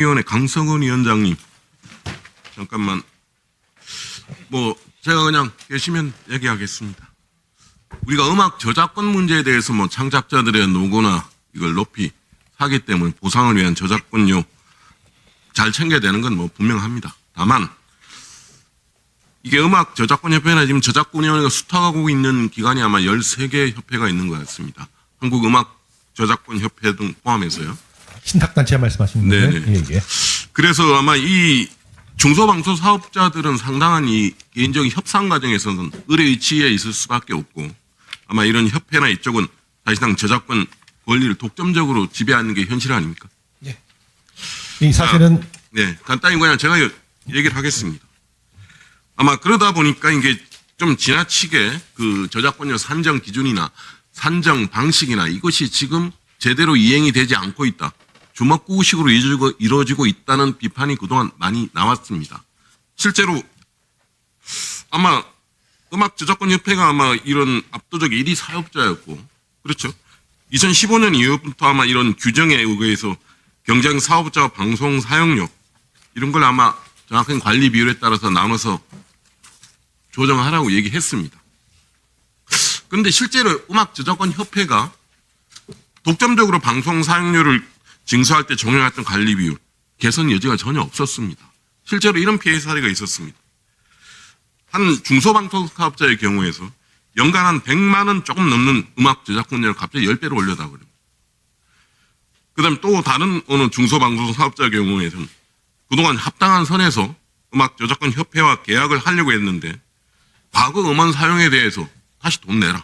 위원회 강성훈 위원장님, 잠깐만. 제가 그냥 계시면 얘기하겠습니다. 우리가 음악 저작권 문제에 대해서 창작자들의 노고나 이걸 높이 하기 때문에 보상을 위한 저작권료 잘 챙겨야 되는 건 분명합니다. 다만 이게 음악 저작권 협회나 지금 저작권위원회가 수탁하고 있는 기관이 아마 13개 협회가 있는 것 같습니다. 한국 음악 저작권 협회 등 포함해서요. 신탁단체 말씀하시는 거예요? 네네. 예. 그래서 아마 이 중소방송 사업자들은 상당한 이 개인적인 협상 과정에서는 의뢰 위치에 있을 수밖에 없고, 아마 이런 협회나 이쪽은 사실상 저작권 권리를 독점적으로 지배하는 게 현실 아닙니까? 예. 이 사실은 네, 간단히 그냥 제가 얘기를 하겠습니다. 아마 그러다 보니까 이게 좀 지나치게 그 저작권료 산정 기준이나 산정 방식이나 이것이 지금 제대로 이행이 되지 않고 있다. 주먹구구식으로 이루어지고 있다는 비판이 그동안 많이 나왔습니다. 실제로 아마 음악저작권협회가 아마 이런 압도적 1위 사업자였고, 그렇죠. 2015년 이후부터 아마 이런 규정에 의해서 경쟁 사업자와 방송 사용료 이런 걸 아마 정확한 관리 비율에 따라서 나눠서 조정하라고 얘기했습니다. 그런데 실제로 음악저작권협회가 독점적으로 방송 사용료를 징수할 때 적용했던 관리 비율 개선 여지가 전혀 없었습니다. 실제로 이런 피해 사례가 있었습니다. 한 중소방송 사업자의 경우에서 연간 한 100만 원 조금 넘는 음악 저작권료를 갑자기 10배로 올려다 그래요. 그다음 또 다른 어느 중소방송 사업자의 경우에서는 그동안 합당한 선에서 음악 저작권 협회와 계약을 하려고 했는데 과거 음원 사용에 대해서 다시 돈 내라.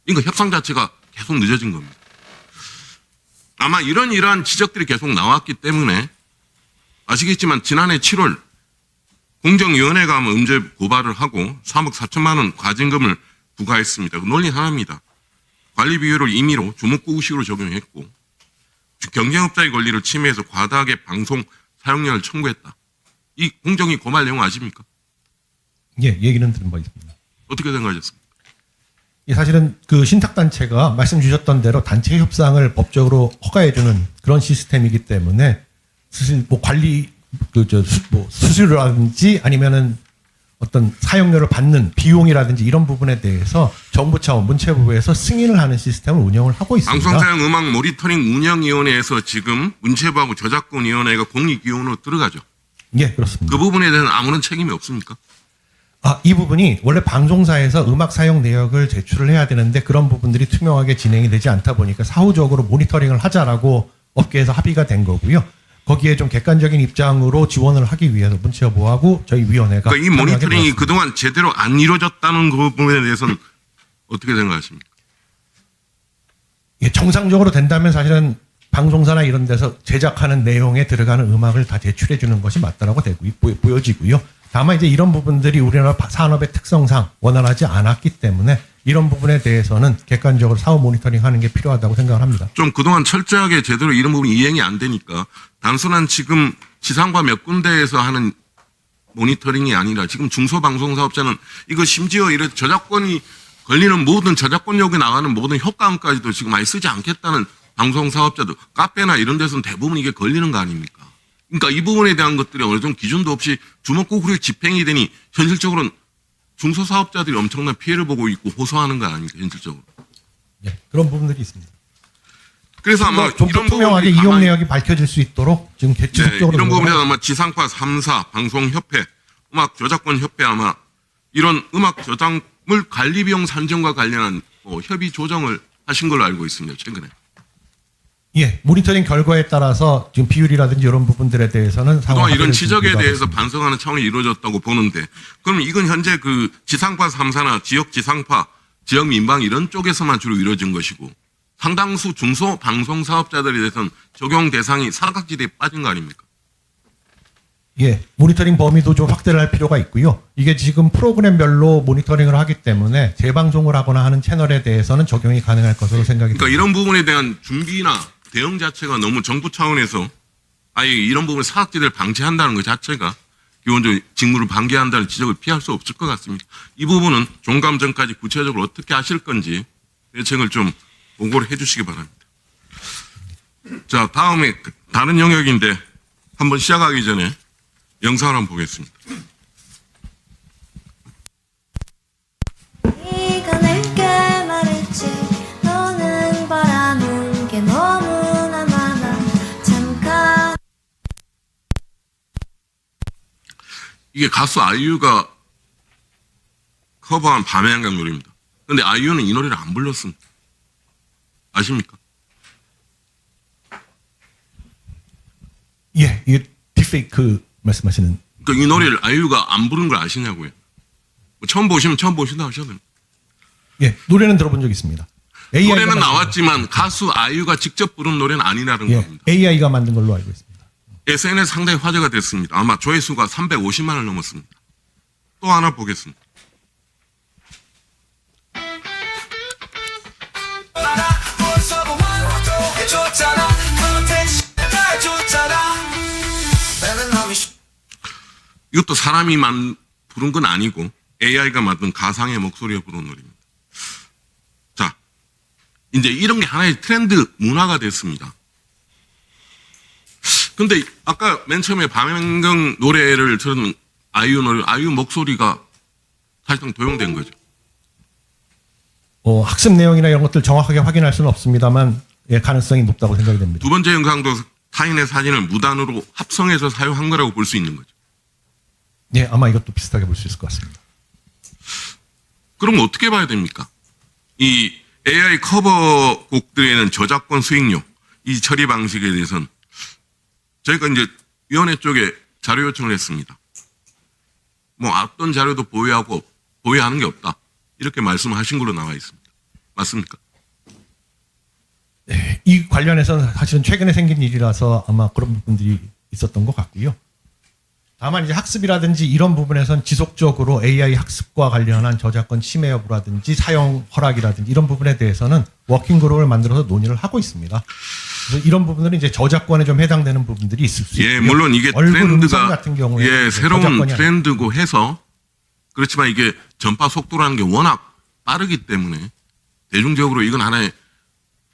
그러니까 협상 자체가 계속 늦어진 겁니다. 아마 이러한 지적들이 계속 나왔기 때문에 아시겠지만 지난해 7월 공정위원회가 음죄 고발을 하고 3억 4천만 원 과징금을 부과했습니다. 그 논리 하나입니다. 관리 비율을 임의로 주먹구구식으로 적용했고 경쟁업자의 권리를 침해해서 과다하게 방송 사용료를 청구했다. 이 공정위 고발 내용 아십니까? 예, 얘기는 들은 바 있습니다. 어떻게 생각하셨습니까? 이 사실은 그 신탁단체가 말씀 주셨던 대로 단체 협상을 법적으로 허가해주는 그런 시스템이기 때문에 사실 관리 수수료라든지 아니면은 어떤 사용료를 받는 비용이라든지 이런 부분에 대해서 정부 차원 문체부에서 승인을 하는 시스템을 운영을 하고 있습니다. 방송사용 음악 모니터링 운영위원회에서 지금 문체부하고 저작권위원회가 공익위원으로 들어가죠. 예, 그렇습니다. 그 부분에 대해서는 아무런 책임이 없습니까? 이 부분이 원래 방송사에서 음악 사용 내역을 제출을 해야 되는데 그런 부분들이 투명하게 진행이 되지 않다 보니까 사후적으로 모니터링을 하자라고 업계에서 합의가 된 거고요. 거기에 좀 객관적인 입장으로 지원을 하기 위해서 문체부하고 저희 위원회가 그러니까 이 모니터링이 그동안 제대로 안 이루어졌다는 그 부분에 대해서는 어떻게 생각하십니까? 예, 정상적으로 된다면 사실은 방송사나 이런 데서 제작하는 내용에 들어가는 음악을 다 제출해 주는 것이 맞다라고 보여지고요. 다만 이제 이런 부분들이 우리나라 산업의 특성상 원활하지 않았기 때문에 이런 부분에 대해서는 객관적으로 사후 모니터링 하는 게 필요하다고 생각을 합니다. 좀 그동안 철저하게 제대로 이런 부분이 이행이 안 되니까 단순한 지금 지상파 몇 군데에서 하는 모니터링이 아니라 지금 중소방송사업자는 이거 심지어 이런 저작권이 걸리는 모든 저작권료에 나가는 모든 효과음까지도 지금 많이 쓰지 않겠다는 방송사업자도 카페나 이런 데서는 대부분 이게 걸리는 거 아닙니까? 그러니까 이 부분에 대한 것들이 어느 정도 기준도 없이 주먹구구로 집행이 되니 현실적으로는 중소사업자들이 엄청난 피해를 보고 있고 호소하는 거 아닙니까? 현실적으로. 네, 그런 부분들이 있습니다. 그래서 아마 좀 이런 투명하게 이용 내역이 밝혀질 수 있도록 지금 지속적으로 이런 부분에서 아마 지상파 3사, 방송협회, 음악저작권협회 아마 이런 음악 저작물 관리비용 산정과 관련한 협의 조정을 하신 걸로 알고 있습니다. 최근에. 예, 모니터링 결과에 따라서 지금 비율이라든지 이런 부분들에 대해서는 그동안 이런 지적에 대해서 반성하는 차원이 이루어졌다고 보는데, 그럼 이건 현재 그 지상파 3사나 지역 지상파, 지역 민방 이런 쪽에서만 주로 이루어진 것이고 상당수 중소 방송 사업자들에 대해서는 적용 대상이 사각지대에 빠진 거 아닙니까? 예, 모니터링 범위도 좀 확대를 할 필요가 있고요. 이게 지금 프로그램별로 모니터링을 하기 때문에 재방송을 하거나 하는 채널에 대해서는 적용이 가능할 것으로 생각이 그러니까 듭니다. 이런 부분에 대한 준비나 대응 자체가 너무 정부 차원에서 아예 이런 부분을 사각지대를 방치한다는 것 자체가 기본적으로 직무를 방기한다는 지적을 피할 수 없을 것 같습니다. 이 부분은 종감 전까지 구체적으로 어떻게 하실 건지 대책을 좀 보고를 해 주시기 바랍니다. 자, 다음에 다른 영역인데 한번 시작하기 전에 영상을 한번 보겠습니다. 네가 내게 말했지 너는 바라는 게 너무나 많아 잠깐 이게 가수 아이유가 커버한 밤의 한강 노래입니다. 근데 아이유는 이 노래를 안 불렀습니다. 아십니까? 예, 이게 딥페이크 말씀하시는. 그러니까 이 노래를 아이유가 안 부른 걸 아시냐고요. 뭐 처음 보시면 처음 보신다 하셔도 됩니다. 예, 노래는 들어본 적 있습니다. AI가 노래는 만든 나왔지만 가수 아이유가 직접 부른 노래는 아니라는 예, 겁니다. AI가 만든 걸로 알고 있습니다. SNS 상당히 화제가 됐습니다. 아마 조회수가 350만을 넘었습니다. 또 하나 보겠습니다. 이것도 사람이 부른 건 아니고 AI가 만든 가상의 목소리가 부른 노래입니다. 자, 이제 이런 게 하나의 트렌드 문화가 됐습니다. 근데 아까 맨 처음에 밤행경 노래를 들은 아이유 목소리가 사실상 도용된 거죠. 학습 내용이나 이런 것들 정확하게 확인할 수는 없습니다만 예, 가능성이 높다고 생각이 됩니다. 두 번째 영상도 타인의 사진을 무단으로 합성해서 사용한 거라고 볼 수 있는 거죠. 예, 아마 이것도 비슷하게 볼 수 있을 것 같습니다. 그럼 어떻게 봐야 됩니까? 이 AI 커버 곡들에는 저작권 수익료, 이 처리 방식에 대해서는 저희가 이제 위원회 쪽에 자료 요청을 했습니다. 뭐 어떤 자료도 보유하는 게 없다. 이렇게 말씀하신 걸로 나와 있습니다. 맞습니까? 예, 이 관련해서는 사실은 최근에 생긴 일이라서 아마 그런 부분들이 있었던 것 같고요. 다만 이제 학습이라든지 이런 부분에선 지속적으로 AI 학습과 관련한 저작권 침해 여부라든지 사용 허락이라든지 이런 부분에 대해서는 워킹 그룹을 만들어서 논의를 하고 있습니다. 그래서 이런 부분들은 이제 저작권에 좀 해당되는 부분들이 있을 수 있고요. 예, 물론 이게 얼굴 음성 트렌드가 같은 경우에 예, 새로운 저작권이 트렌드고 해서 그렇지만 이게 전파 속도라는 게 워낙 빠르기 때문에 대중적으로 이건 하나의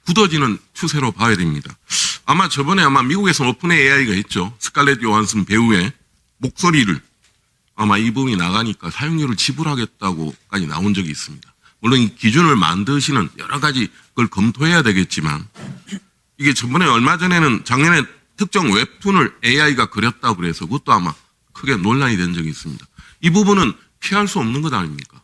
굳어지는 추세로 봐야 됩니다. 아마 저번에 미국에서 오픈 AI가 있죠. 스칼렛 요한슨 배우의 목소리를 아마 이 부분이 나가니까 사용료를 지불하겠다고까지 나온 적이 있습니다. 물론 이 기준을 만드시는 여러 가지 걸 검토해야 되겠지만 이게 얼마 전에는 작년에 특정 웹툰을 AI가 그렸다고 그래서 그것도 아마 크게 논란이 된 적이 있습니다. 이 부분은 피할 수 없는 것 아닙니까?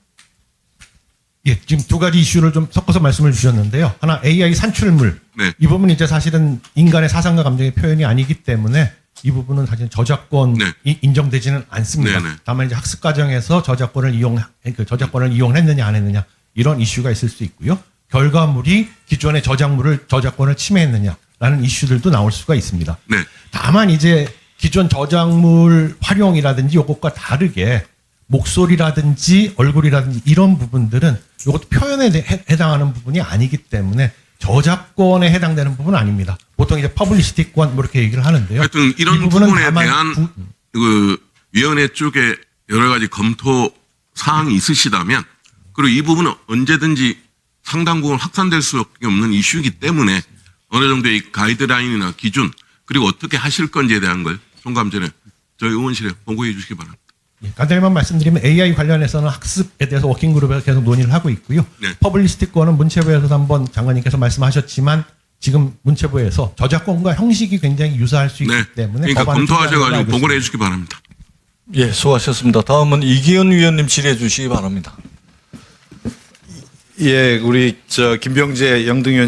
예, 지금 두 가지 이슈를 좀 섞어서 말씀을 주셨는데요. 하나 AI 산출물. 네. 이 부분은 이제 사실은 인간의 사상과 감정의 표현이 아니기 때문에 이 부분은 사실 저작권이 네. 인정되지는 않습니다. 네네. 다만 이제 학습 과정에서 저작권을 이용했느냐 안 했느냐 이런 이슈가 있을 수 있고요. 결과물이 기존의 저작권을 침해했느냐라는 이슈들도 나올 수가 있습니다. 네. 다만 이제 기존 저작물 활용이라든지 이것과 다르게 목소리라든지 얼굴이라든지 이런 부분들은 이것도 표현에 해당하는 부분이 아니기 때문에 저작권에 해당되는 부분은 아닙니다. 보통 이제 퍼블리시티권 뭐 이렇게 얘기를 하는데요. 하여튼 이런 부분에 대한 그 위원회 쪽에 여러 가지 검토 사항이 있으시다면 그리고 이 부분은 언제든지 상당 부분 확산될 수밖에 없는 이슈이기 때문에 어느 정도의 가이드라인이나 기준 그리고 어떻게 하실 건지에 대한 걸 종감 전에 저희 의원실에 보고해 주시기 바랍니다. 간단히만 말씀드리면 AI 관련해서는 학습에 대해서 워킹그룹에서 계속 논의를 하고 있고요. 네. 퍼블리시티권은 문체부에서도 한번 장관님께서 말씀하셨지만 지금 문체부에서 저작권과 형식이 굉장히 유사할 수 있기 네. 때문에 그러니까 법안을 검토하셔가지고 준비하는 걸로 보고를 알고 해 주시기 바랍니다. 예, 수고하셨습니다. 다음은 이기현 위원님 질의해 주시기 바랍니다. 예, 우리 김병재 영등위원